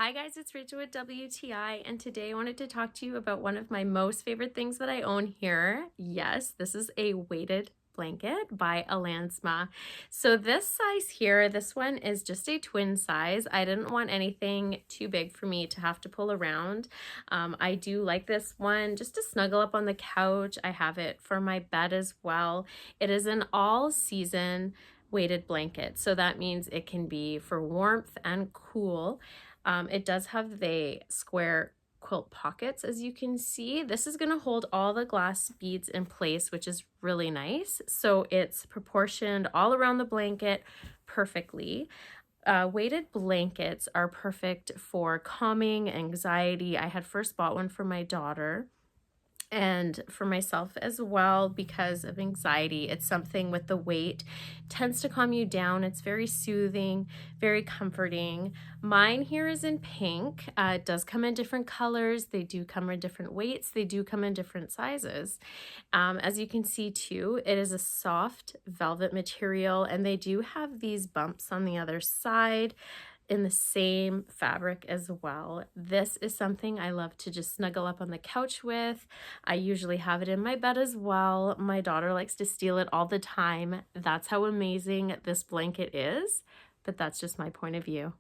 Hi guys, it's Rachel with WTI, and today I wanted to talk to you about one of my most favorite things that I own here. Yes, this is a weighted blanket by Alansma. So this size here, this one is just a twin size. I didn't want anything too big for me to have to pull around. I do like this one just to snuggle up on the couch. I have it for my bed as well. It is an all season weighted blanket, so that means it can be for warmth and cool. It does have the square quilt pockets, as you can see. This is going to hold all the glass beads in place, which is really nice. So it's proportioned all around the blanket perfectly. Weighted blankets are perfect for calming anxiety. I had first bought one for my daughter and for myself as well because of anxiety. It's something with the weight tends to calm you down. It's very soothing, very comforting. Mine here is in pink. It does come in different colors. They do come in different weights. They do come in different sizes. As you can see too, it is a soft velvet material, and they do have these bumps on the other side in the same fabric as well. This is something I love to just snuggle up on the couch with. I usually have it in my bed as well. My daughter likes to steal it all the time. That's how amazing this blanket is, but that's just my point of view.